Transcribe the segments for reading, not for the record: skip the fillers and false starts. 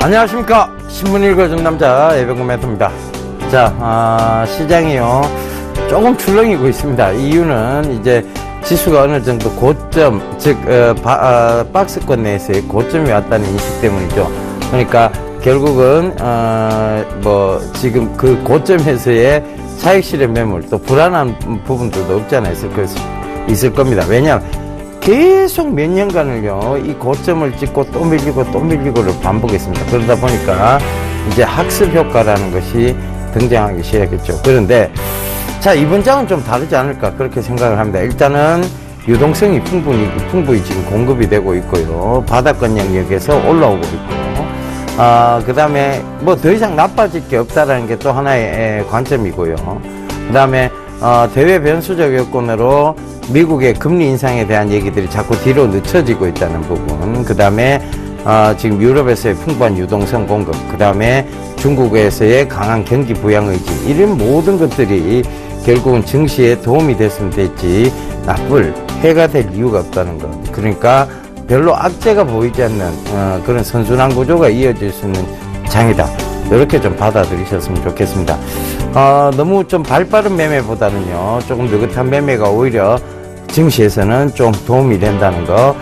안녕하십니까. 신문 읽어준 남자 예병구매토입니다. 자, 시장이요 조금 출렁이고 있습니다. 이유는 이제 지수가 어느 정도 고점, 즉 박스권 내에서의 고점이 왔다는 인식 때문이죠. 그러니까 결국은 지금 그 고점에서의 차익 실현 매물, 또 불안한 부분들도 없지 않아 있을 겁니다. 왜냐하면 계속 몇 년간을요 이 고점을 찍고 또 밀리고 또 밀리고를 반복했습니다. 그러다 보니까 이제 학습 효과라는 것이 등장하기 시작했죠. 그런데 자, 이번 장은 좀 다르지 않을까 그렇게 생각을 합니다. 일단은 유동성이 풍부히 지금 공급이 되고 있고요. 바닥권 영역에서 올라오고 있고요. 그 다음에 뭐 더 이상 나빠질 게 없다라는 게 또 하나의 관점이고요. 그 다음에 대외 변수적 여건으로 미국의 금리 인상에 대한 얘기들이 자꾸 뒤로 늦춰지고 있다는 부분, 그 다음에 지금 유럽에서의 풍부한 유동성 공급, 그 다음에 중국에서의 강한 경기 부양 의지, 이런 모든 것들이 결국은 증시에 도움이 됐으면 됐지 나쁠 해가 될 이유가 없다는 것. 그러니까 별로 악재가 보이지 않는 그런 선순환 구조가 이어질 수 있는 장이다, 이렇게 좀 받아들이셨으면 좋겠습니다. 너무 좀 발빠른 매매보다는요 조금 느긋한 매매가 오히려 증시에서는 좀 도움이 된다는 거,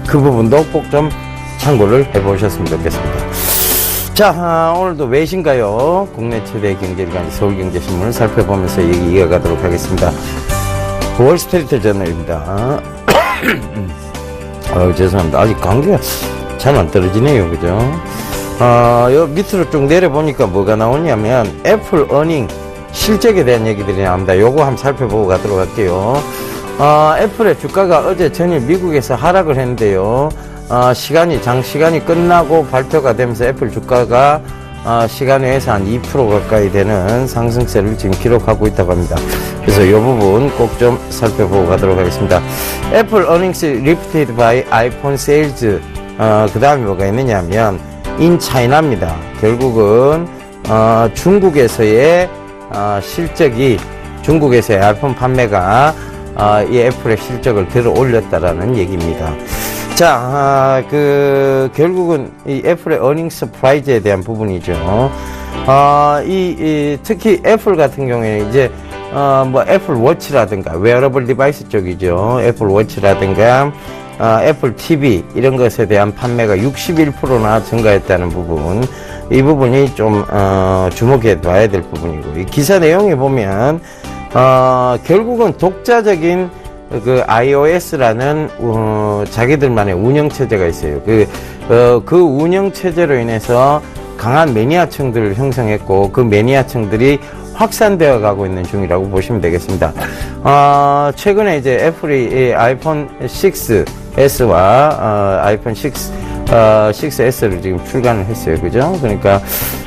그 부분도 꼭 좀 참고를 해보셨으면 좋겠습니다. 자, 오늘도 외신가요 국내 최대 경제일간 서울경제신문을 살펴보면서 얘기 이어가도록 하겠습니다. 월스트리트 저널입니다. 죄송합니다. 아직 감기가 잘 안 떨어지네요. 그죠? 요 밑으로 쭉 내려보니까 뭐가 나오냐면 애플 어닝 실적에 대한 얘기들이 나옵니다. 요거 한번 살펴보고 가도록 할게요. 애플의 주가가 어제 전일 미국에서 하락을 했는데요. 장시간이 끝나고 발표가 되면서 애플 주가가 시간 외에서 한 2% 가까이 되는 상승세를 지금 기록하고 있다고 합니다. 그래서 이 부분 꼭 좀 살펴보고 가도록 하겠습니다. 애플 earnings lifted by iPhone sales. 그 다음에 뭐가 있느냐 하면 in China입니다. 결국은 중국에서의 실적이, 중국에서의 아이폰 판매가 이 애플의 실적을 들어 올렸다라는 얘기입니다. 자, 결국은 이 애플의 어닝 서프라이즈에 대한 부분이죠. 특히 애플 같은 경우에는 이제, 애플 워치라든가, 웨어러블 디바이스 쪽이죠. 애플 워치라든가, 애플 TV, 이런 것에 대한 판매가 61%나 증가했다는 부분. 이 부분이 좀, 주목해 봐야 될 부분이고. 이 기사 내용에 보면, 결국은 독자적인 그 iOS라는 자기들만의 운영체제가 있어요. 그 운영체제로 인해서 강한 매니아층들을 형성했고, 그 매니아층들이 확산되어 가고 있는 중이라고 보시면 되겠습니다. 최근에 이제 애플이 아이폰 6S와 아이폰 6S를 지금 출간을 했어요. 그죠? 그러니까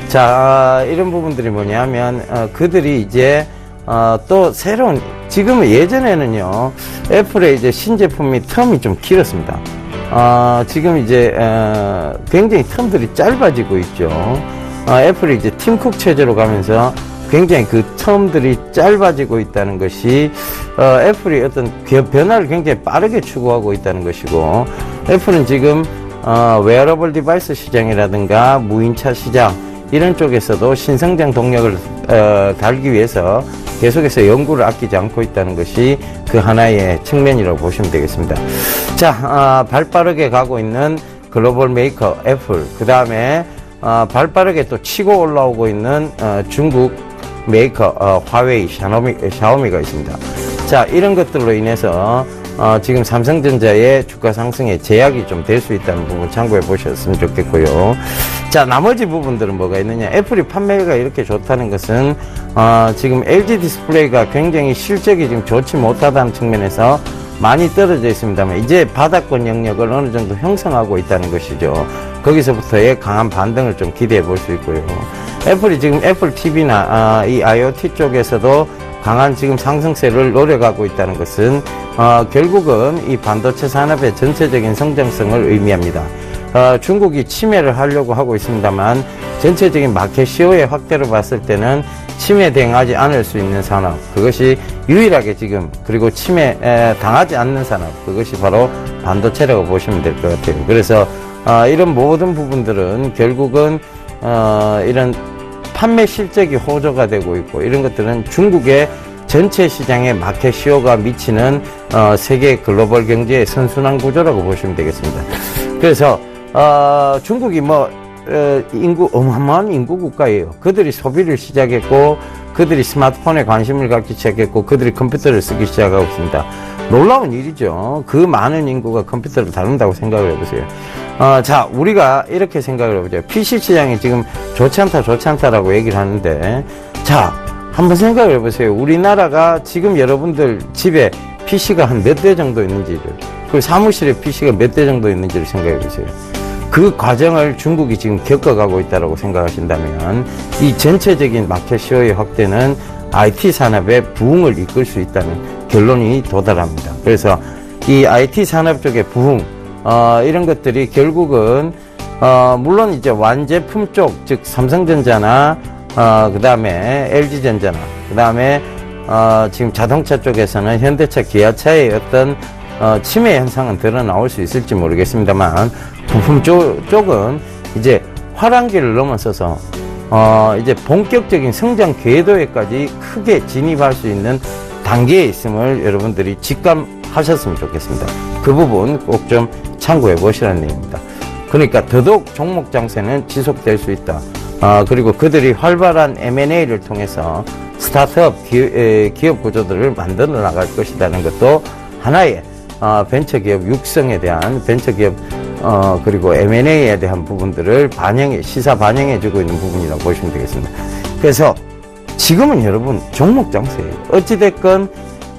자, 이런 부분들이 뭐냐면 그들이 이제 또 새로운, 지금 예전에는요 애플의 이제 신제품이 텀이 좀 길었습니다. 지금 이제 굉장히 텀들이 짧아지고 있죠. 애플이 이제 팀쿡 체제로 가면서 굉장히 그 텀들이 짧아지고 있다는 것이 애플이 어떤 변화를 굉장히 빠르게 추구하고 있다는 것이고, 애플은 지금 웨어러블 디바이스 시장이라든가 무인차 시장, 이런 쪽에서도 신성장 동력을 달기 위해서 계속해서 연구를 아끼지 않고 있다는 것이 그 하나의 측면이라고 보시면 되겠습니다. 자, 발빠르게 가고 있는 글로벌 메이커 애플, 그 다음에 발빠르게 또 치고 올라오고 있는 중국 메이커 화웨이, 샤오미가 있습니다. 자, 이런 것들로 인해서 지금 삼성전자의 주가 상승에 제약이 좀 될 수 있다는 부분 참고해 보셨으면 좋겠고요. 자, 나머지 부분들은 뭐가 있느냐. 애플이 판매가 이렇게 좋다는 것은 지금 LG 디스플레이가 굉장히 실적이 지금 좋지 못하다는 측면에서 많이 떨어져 있습니다만, 이제 바닥권 영역을 어느 정도 형성하고 있다는 것이죠. 거기서부터의 강한 반등을 좀 기대해 볼 수 있고요. 애플이 지금 애플 TV나 이 IoT 쪽에서도 강한 지금 상승세를 노려가고 있다는 것은 결국은 이 반도체 산업의 전체적인 성장성을 의미합니다. 중국이 침해를 하려고 하고 있습니다만, 전체적인 마켓 시어의 확대로 봤을 때는 침해 당하지 않을 수 있는 산업, 그것이 유일하게 지금, 그리고 침해 당하지 않는 산업, 그것이 바로 반도체라고 보시면 될 것 같아요. 그래서 이런 모든 부분들은 결국은 이런 판매 실적이 호조가 되고 있고, 이런 것들은 중국의 전체 시장에 마켓 시어가 미치는 세계 글로벌 경제의 선순환 구조라고 보시면 되겠습니다. 그래서 중국이 인구 어마어마한 인구 국가예요. 그들이 소비를 시작했고, 그들이 스마트폰에 관심을 갖기 시작했고, 그들이 컴퓨터를 쓰기 시작하고 있습니다. 놀라운 일이죠. 그 많은 인구가 컴퓨터를 다룬다고 생각을 해보세요. 자, 우리가 이렇게 생각을 해보죠. PC 시장이 지금 좋지 않다라고 얘기를 하는데, 자, 한번 생각을 해보세요. 우리나라가 지금 여러분들 집에 PC가 한 몇 대 정도 있는지를, 그리고 사무실에 PC가 몇 대 정도 있는지를 생각해 보세요. 그 과정을 중국이 지금 겪어가고 있다고 생각하신다면, 이 전체적인 마켓 시어의 확대는 IT 산업의 부흥을 이끌 수 있다는 결론이 도달합니다. 그래서 이 IT 산업 쪽의 부흥, 이런 것들이 결국은 물론 이제 완제품 쪽, 즉 삼성전자나 그 다음에 LG전자나, 그 다음에 지금 자동차 쪽에서는 현대차, 기아차의 어떤 침해 현상은 드러나올 수 있을지 모르겠습니다만, 부품 쪽은 이제 화랑기를 넘어서서 이제 본격적인 성장 궤도에까지 크게 진입할 수 있는 단계에 있음을 여러분들이 직감하셨으면 좋겠습니다. 그 부분 꼭 좀 참고해 보시라는 얘기입니다. 그러니까 더더욱 종목 장세는 지속될 수 있다. 그리고 그들이 활발한 M&A를 통해서 스타트업 기업 구조들을 만들어 나갈 것이라는 것도 하나의 벤처기업 육성에 대한, 벤처기업 그리고 M&A에 대한 부분들을 시사 반영해주고 있는 부분이라고 보시면 되겠습니다. 그래서 지금은 여러분 종목 장세예요. 어찌됐건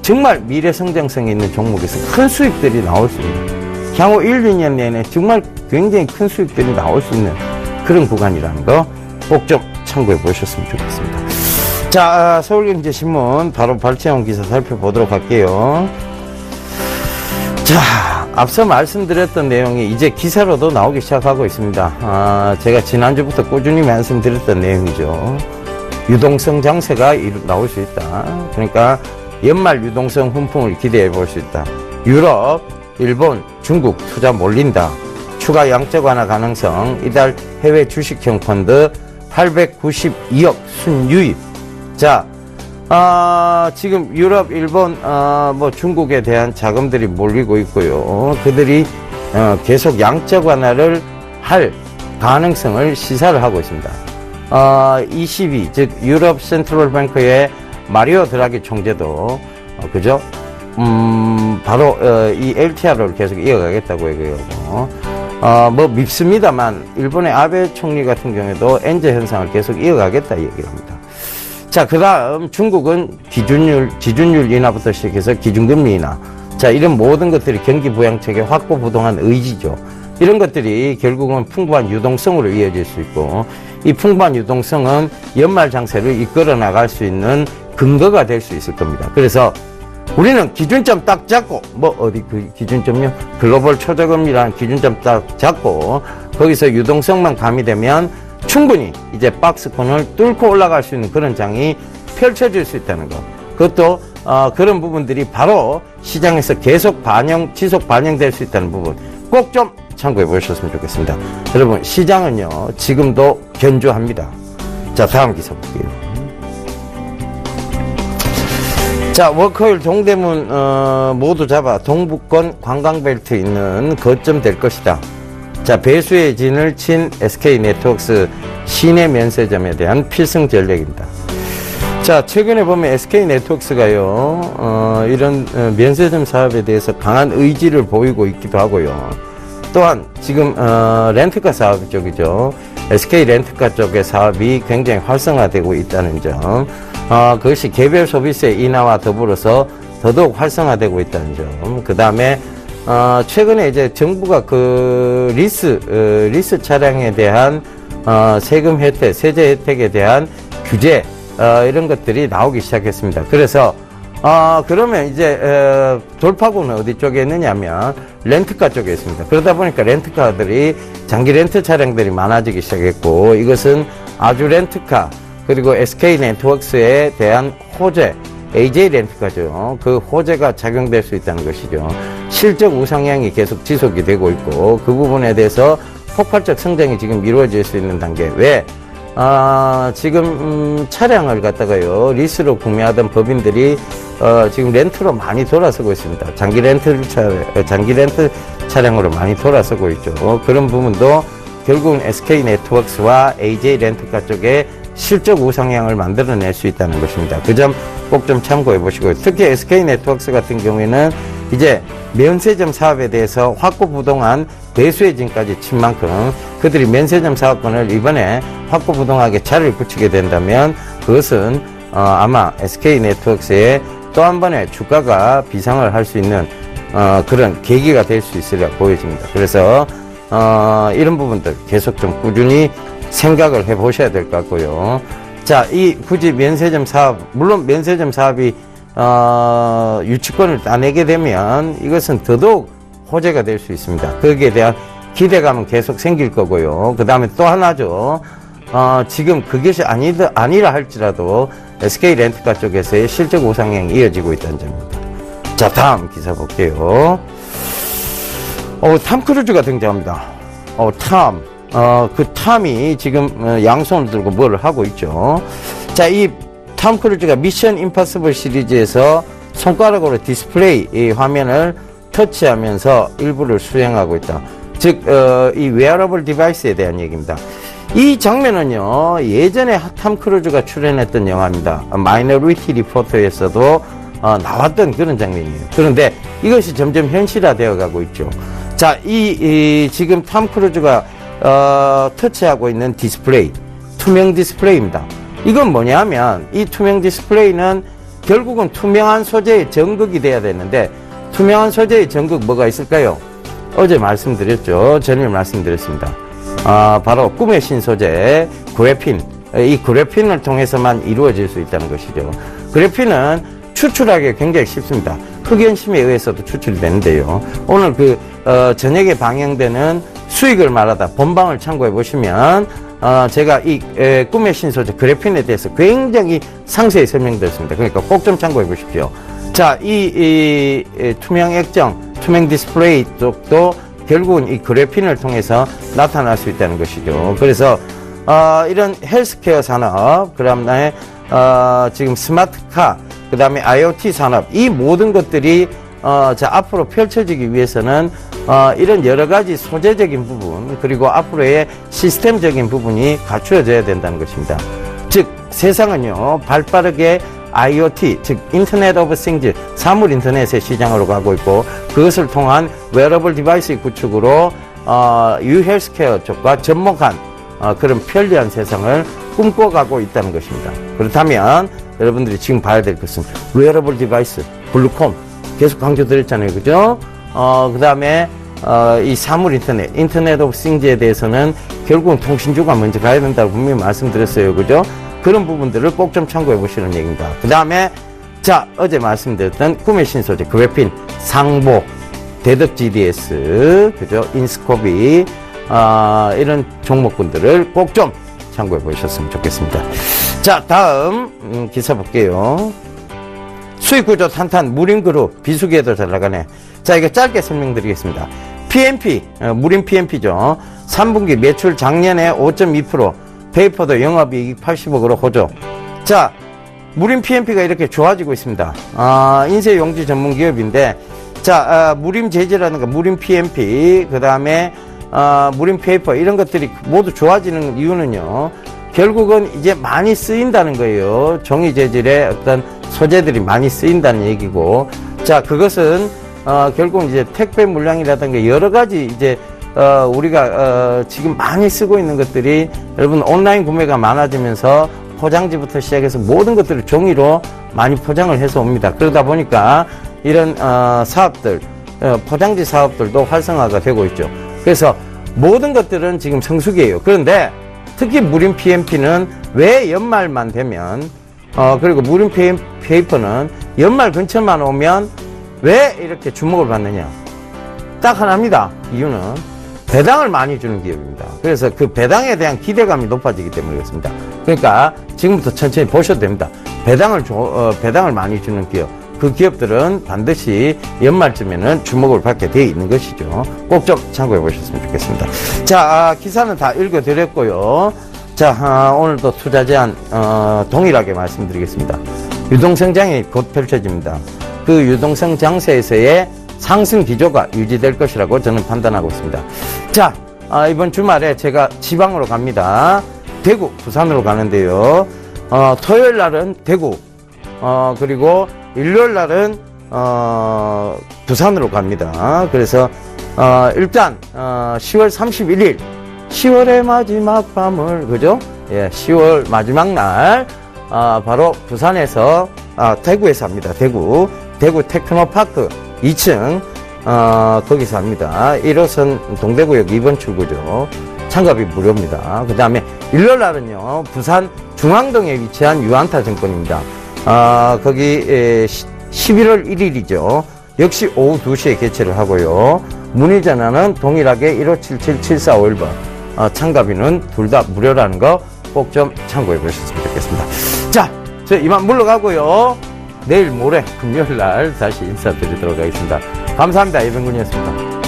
정말 미래 성장성이 있는 종목에서 큰 수익들이 나올 수 있는, 향후 1, 2년 내내 정말 굉장히 큰 수익들이 나올 수 있는 그런 구간이라는 거 꼭 좀 참고해 보셨으면 좋겠습니다. 자, 서울경제신문 바로 발췌한 기사 살펴보도록 할게요. 자, 앞서 말씀드렸던 내용이 이제 기사로도 나오기 시작하고 있습니다. 제가 지난주부터 꾸준히 말씀드렸던 내용이죠. 유동성 장세가 나올 수 있다. 그러니까 연말 유동성 훈풍을 기대해 볼 수 있다. 유럽, 일본, 중국 투자 몰린다. 추가 양적 완화 가능성. 이달 해외 주식형 펀드 892억 순유입. 자, 지금 유럽, 일본, 중국에 대한 자금들이 몰리고 있고요. 그들이 계속 양적 완화를 할 가능성을 시사를 하고 있습니다. ECB, 즉 유럽 센트럴 뱅크의 마리오 드라기 총재도 그죠? 바로 이 LTR을 계속 이어가겠다고 얘기하고, 밉습니다만 일본의 아베 총리 같은 경우에도 엔저 현상을 계속 이어가겠다 얘기를 합니다. 자, 그 다음 중국은 지준율 인하부터 시작해서 기준금리 인하. 자, 이런 모든 것들이 경기 부양책의 확고부동한 의지죠. 이런 것들이 결국은 풍부한 유동성으로 이어질 수 있고, 이 풍부한 유동성은 연말 장세를 이끌어 나갈 수 있는 근거가 될 수 있을 겁니다. 그래서 우리는 기준점 딱 잡고, 어디 그 기준점요? 글로벌 초저금리라는 기준점 딱 잡고, 거기서 유동성만 가미되면 충분히 이제 박스권을 뚫고 올라갈 수 있는 그런 장이 펼쳐질 수 있다는 것. 그것도 그런 부분들이 바로 시장에서 지속 반영될 수 있다는 부분 꼭 좀 참고해 보셨으면 좋겠습니다. 여러분, 시장은요 지금도 견조합니다. 자, 다음 기사 볼게요. 자, 워커힐 동대문 모두 잡아 동북권 관광벨트 있는 거점 될 것이다. 자, 배수의 진을 친 SK네트워크스 시내 면세점에 대한 필승 전략입니다. 자, 최근에 보면 SK네트워크스가요 이런 면세점 사업에 대해서 강한 의지를 보이고 있기도 하고요. 또한 지금 렌트카 사업 쪽이죠. SK 렌트카 쪽의 사업이 굉장히 활성화되고 있다는 점, 그것이 개별 소비세 인하와 더불어서 더더욱 활성화되고 있다는 점, 그 다음에 최근에 이제 정부가 그 리스 차량에 대한 세금 혜택, 세제 혜택에 대한 규제, 이런 것들이 나오기 시작했습니다. 그래서 그러면 이제 돌파구는 어디 쪽에 있느냐면 렌트카 쪽에 있습니다. 그러다 보니까 렌트카들이 장기 렌트 차량들이 많아지기 시작했고, 이것은 아주 렌트카 그리고 SK 네트워크스에 대한 호재, AJ 렌트카죠. 그 호재가 작용될 수 있다는 것이죠. 실적 우상향이 계속 지속이 되고 있고 그 부분에 대해서 폭발적 성장이 지금 이루어질 수 있는 단계. 왜? 지금 차량을 갖다가요 리스로 구매하던 법인들이 지금 렌트로 많이 돌아서고 있습니다. 장기 렌트 차량으로 많이 돌아서고 있죠. 그런 부분도 결국은 SK 네트워크스와 AJ 렌트카 쪽에 실적 우상향을 만들어낼 수 있다는 것입니다. 그 점 꼭 좀 참고해 보시고요. 특히 SK 네트워크스 같은 경우에는 이제 면세점 사업에 대해서 확고부동한 배수혜진까지 친 만큼 그들이 면세점 사업권을 이번에 확고부동하게 자리를 붙이게 된다면 그것은 아마 SK 네트워크스의 또 한 번의 주가가 비상을 할 수 있는 그런 계기가 될 수 있으리라 보여집니다. 그래서 이런 부분들 계속 좀 꾸준히 생각을 해 보셔야 될 것 같고요. 자, 이 굳이 면세점 사업, 물론 면세점 사업이 유치권을 따내게 되면 이것은 더더욱 호재가 될 수 있습니다. 거기에 대한 기대감은 계속 생길 거고요. 그 다음에 또 하나죠. 지금 그것이 아니라 할지라도 SK 렌트카 쪽에서의 실적 우상향이 이어지고 있다는 점입니다. 자, 다음 기사 볼게요. 탐 크루즈가 등장합니다. 그 탐이 지금 양손을 들고 뭘 하고 있죠. 자, 이 탐 크루즈가 미션 임파서블 시리즈에서 손가락으로 디스플레이 이 화면을 터치하면서 일부를 수행하고 있다. 즉, 이 웨어러블 디바이스에 대한 얘기입니다. 이 장면은요, 예전에 탐 크루즈가 출연했던 영화입니다. 마이너리티 리포터에서도 나왔던 그런 장면이에요. 그런데 이것이 점점 현실화 되어 가고 있죠. 자, 지금 탐 크루즈가 터치하고 있는 디스플레이, 투명 디스플레이입니다. 이건 뭐냐 하면 이 투명 디스플레이는 결국은 투명한 소재의 전극이 돼야 되는데 투명한 소재의 전극 뭐가 있을까요? 어제 말씀드렸죠. 전일 말씀드렸습니다. 바로 꿈의 신소재 그래핀, 이 그래핀을 통해서만 이루어질 수 있다는 것이죠. 그래핀은 추출하기 굉장히 쉽습니다. 흑연심에 의해서도 추출이 되는데요. 오늘 저녁에 방영되는 수익을 말하다 본방을 참고해 보시면 제가 이 꿈의 신소재 그래핀에 대해서 굉장히 상세히 설명드렸습니다. 그러니까 꼭 좀 참고해 보십시오. 자, 이 투명 액정, 투명 디스플레이 쪽도 결국은 이 그래핀을 통해서 나타날 수 있다는 것이죠. 그래서 이런 헬스케어 산업, 그 다음에 지금 스마트카, 그 다음에 IoT 산업, 이 모든 것들이 앞으로 펼쳐지기 위해서는 이런 여러 가지 소재적인 부분, 그리고 앞으로의 시스템적인 부분이 갖추어져야 된다는 것입니다. 즉, 세상은요, 발빠르게 IoT, 즉 인터넷 오브 싱즈, 사물 인터넷의 시장으로 가고 있고 그것을 통한 웨어러블 디바이스의 구축으로 유헬스케어 쪽과 접목한 그런 편리한 세상을 꿈꿔가고 있다는 것입니다. 그렇다면 여러분들이 지금 봐야 될 것은 웨어러블 디바이스, 블루콤 계속 강조드렸잖아요, 그죠? 그 다음에 이 사물 인터넷 오브 싱즈에 대해서는 결국은 통신주가 먼저 가야 된다고 분명히 말씀드렸어요, 그죠? 그런 부분들을 꼭 좀 참고해 보시는 얘기입니다. 그 다음에 자, 어제 말씀드렸던 꿈의 신소재 그래핀, 상보, 대덕 GDS, 그죠? 인스코비, 이런 종목군들을 꼭 좀 참고해 보셨으면 좋겠습니다. 자, 다음 기사 볼게요. 수익 구조 탄탄, 무림그룹, 비수기에도 잘 나가네. 자, 이거 짧게 설명드리겠습니다. PMP, 무림 PMP죠. 3분기 매출 작년에 5.2%, 페이퍼도 영업이익 80억으로 호조. 자, 무림 PMP가 이렇게 좋아지고 있습니다. 인쇄용지 전문 기업인데, 자, 무림 재질이라든가 무림 PMP, 그 다음에 무림 페이퍼 이런 것들이 모두 좋아지는 이유는요, 결국은 이제 많이 쓰인다는 거예요. 종이 재질의 어떤 소재들이 많이 쓰인다는 얘기고, 자, 그것은 결국 이제 택배 물량이라든가 여러 가지 이제 우리가 지금 많이 쓰고 있는 것들이 여러분 온라인 구매가 많아지면서 포장지부터 시작해서 모든 것들을 종이로 많이 포장을 해서 옵니다. 그러다 보니까 이런 사업들, 포장지 사업들도 활성화가 되고 있죠. 그래서 모든 것들은 지금 성수기예요. 그런데 특히 무림 PMP는 왜 연말만 되면 그리고 무림 페이퍼는 연말 근처만 오면 왜 이렇게 주목을 받느냐? 딱 하나입니다. 이유는 배당을 많이 주는 기업입니다. 그래서 그 배당에 대한 기대감이 높아지기 때문에 그렇습니다. 그러니까 지금부터 천천히 보셔도 됩니다. 배당을 많이 주는 기업, 그 기업들은 반드시 연말쯤에는 주목을 받게 되어 있는 것이죠. 꼭 좀 참고해 보셨으면 좋겠습니다. 자, 기사는 다 읽어드렸고요. 자, 오늘도 투자 제한 동일하게 말씀드리겠습니다. 유동성 장이 곧 펼쳐집니다. 그 유동성 장세에서의 상승 기조가 유지될 것이라고 저는 판단하고 있습니다. 자, 이번 주말에 제가 지방으로 갑니다. 대구, 부산으로 가는데요. 토요일 날은 대구, 그리고 일요일 날은 부산으로 갑니다. 그래서 일단 10월 31일 10월의 마지막 밤을, 그죠? 예, 10월 마지막 날 바로 부산에서 대구에서 합니다. 대구 테크노파크 2층 거기서 합니다. 1호선 동대구역 2번 출구죠. 참가비 무료입니다. 그 다음에 일요일 날은요, 부산 중앙동에 위치한 유안타 증권입니다. 거기 11월 1일이죠. 역시 오후 2시에 개최를 하고요. 문의 전화는 동일하게 1577-7451번. 참가비는 둘 다 무료라는 거 꼭 좀 참고해 보셨으면 좋겠습니다. 자, 저 이만 물러가고요. 내일 모레 금요일 날 다시 인사드리도록 하겠습니다. 감사합니다. 이병군이었습니다.